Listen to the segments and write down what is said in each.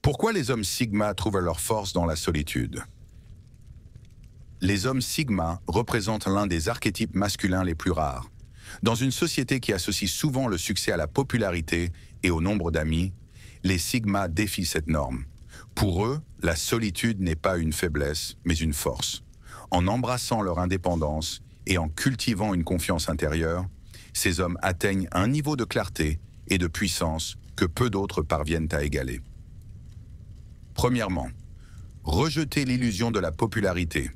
Pourquoi les hommes sigma trouvent leur force dans la solitude? Les hommes sigma représentent l'un des archétypes masculins les plus rares. Dans une société qui associe souvent le succès à la popularité et au nombre d'amis, les sigma défient cette norme. Pour eux, la solitude n'est pas une faiblesse, mais une force. En embrassant leur indépendance et en cultivant une confiance intérieure, ces hommes atteignent un niveau de clarté et de puissance que peu d'autres parviennent à égaler. Premièrement, rejeter l'illusion de la popularité.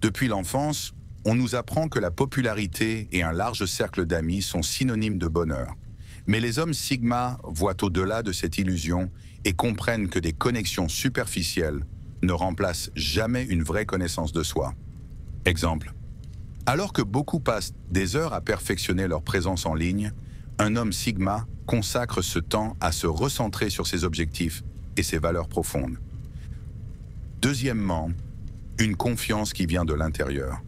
Depuis l'enfance, on nous apprend que la popularité et un large cercle d'amis sont synonymes de bonheur. Mais les hommes sigma voient au-delà de cette illusion et comprennent que des connexions superficielles ne remplacent jamais une vraie connaissance de soi. Exemple. Alors que beaucoup passent des heures à perfectionner leur présence en ligne, un homme sigma consacre ce temps à se recentrer sur ses objectifs et ses valeurs profondes. Deuxièmement, une confiance qui vient de l'intérieur.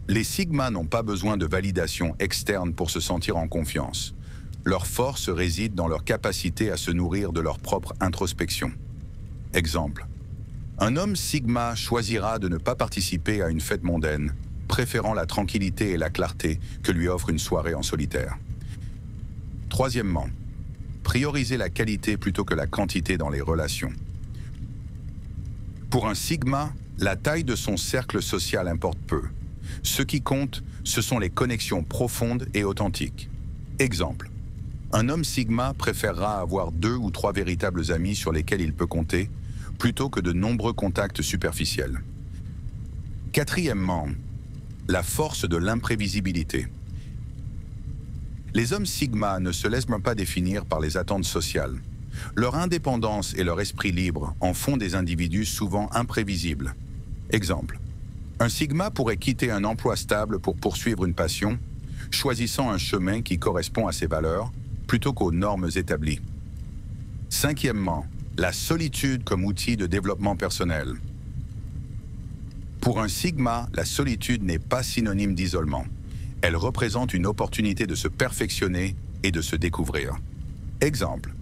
Les sigmas n'ont pas besoin de validation externe pour se sentir en confiance. Leur force réside dans leur capacité à se nourrir de leur propre introspection. Exemple. Un homme sigma choisira de ne pas participer à une fête mondaine, préférant la tranquillité et la clarté que lui offre une soirée en solitaire. Troisièmement, prioriser la qualité plutôt que la quantité dans les relations. Pour un sigma, la taille de son cercle social importe peu. Ce qui compte, ce sont les connexions profondes et authentiques. Exemple. Un homme sigma préférera avoir 2 ou 3 véritables amis sur lesquels il peut compter, plutôt que de nombreux contacts superficiels. Quatrièmement, la force de l'imprévisibilité. Les hommes sigma ne se laissent pas définir par les attentes sociales. Leur indépendance et leur esprit libre en font des individus souvent imprévisibles. Exemple. Un sigma pourrait quitter un emploi stable pour poursuivre une passion, choisissant un chemin qui correspond à ses valeurs, plutôt qu'aux normes établies. Cinquièmement, la solitude comme outil de développement personnel. Pour un sigma, la solitude n'est pas synonyme d'isolement. Elle représente une opportunité de se perfectionner et de se découvrir. Exemple.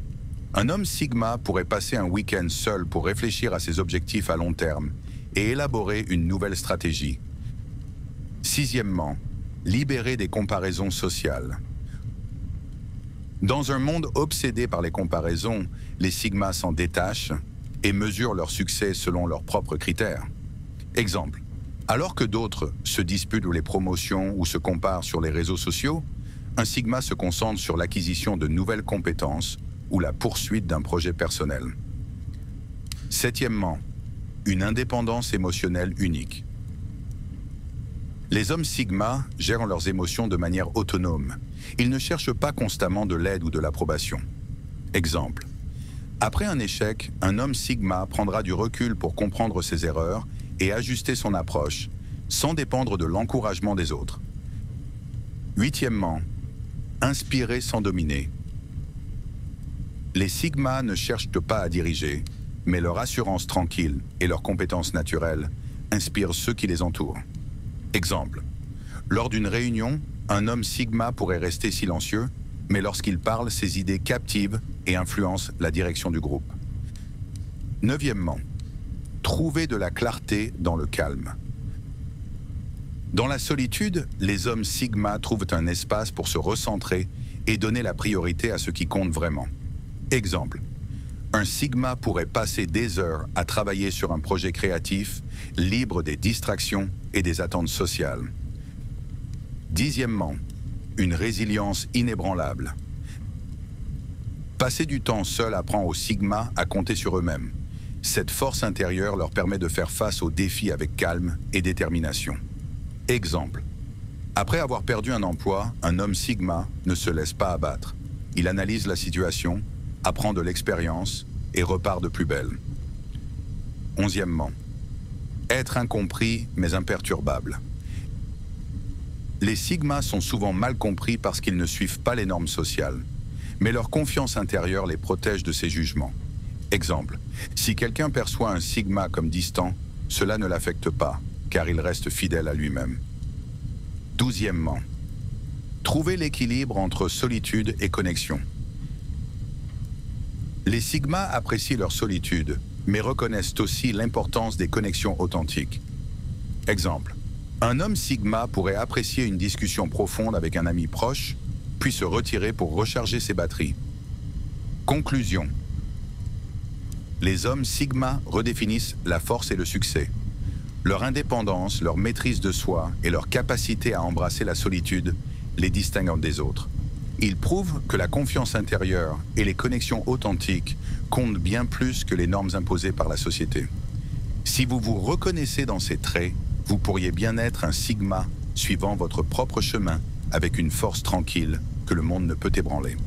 Un homme sigma pourrait passer un week-end seul pour réfléchir à ses objectifs à long terme et élaborer une nouvelle stratégie. Sixièmement, libérer des comparaisons sociales. Dans un monde obsédé par les comparaisons, les sigmas s'en détachent et mesurent leur succès selon leurs propres critères. Exemple. Alors que d'autres se disputent les promotions ou se comparent sur les réseaux sociaux, un sigma se concentre sur l'acquisition de nouvelles compétences ou la poursuite d'un projet personnel. Septièmement, une indépendance émotionnelle unique. Les hommes sigma gèrent leurs émotions de manière autonome. Ils ne cherchent pas constamment de l'aide ou de l'approbation. Exemple. Après un échec, un homme sigma prendra du recul pour comprendre ses erreurs et ajuster son approche, sans dépendre de l'encouragement des autres. Huitièmement, inspirer sans dominer. Les sigmas ne cherchent pas à diriger, mais leur assurance tranquille et leurs compétences naturelles inspirent ceux qui les entourent. Exemple. Lors d'une réunion, un homme sigma pourrait rester silencieux, mais lorsqu'il parle, ses idées captivent et influencent la direction du groupe. Neuvièmement, trouver de la clarté dans le calme. Dans la solitude, les hommes sigma trouvent un espace pour se recentrer et donner la priorité à ce qui compte vraiment. Exemple. Un sigma pourrait passer des heures à travailler sur un projet créatif, libre des distractions et des attentes sociales. Dixièmement, une résilience inébranlable. Passer du temps seul apprend aux sigma à compter sur eux-mêmes. Cette force intérieure leur permet de faire face aux défis avec calme et détermination. Exemple. Après avoir perdu un emploi, un homme sigma ne se laisse pas abattre. Il analyse la situation, apprend de l'expérience et repart de plus belle. Onzièmement, être incompris mais imperturbable. Les sigmas sont souvent mal compris parce qu'ils ne suivent pas les normes sociales, mais leur confiance intérieure les protège de ces jugements. Exemple, si quelqu'un perçoit un sigma comme distant, cela ne l'affecte pas, car il reste fidèle à lui-même. Douzièmement, trouver l'équilibre entre solitude et connexion. Les sigmas apprécient leur solitude, mais reconnaissent aussi l'importance des connexions authentiques. Exemple, un homme sigma pourrait apprécier une discussion profonde avec un ami proche, puis se retirer pour recharger ses batteries. Conclusion. Les hommes sigma redéfinissent la force et le succès. Leur indépendance, leur maîtrise de soi et leur capacité à embrasser la solitude les distinguent des autres. Ils prouvent que la confiance intérieure et les connexions authentiques comptent bien plus que les normes imposées par la société. Si vous vous reconnaissez dans ces traits, vous pourriez bien être un sigma suivant votre propre chemin avec une force tranquille que le monde ne peut ébranler.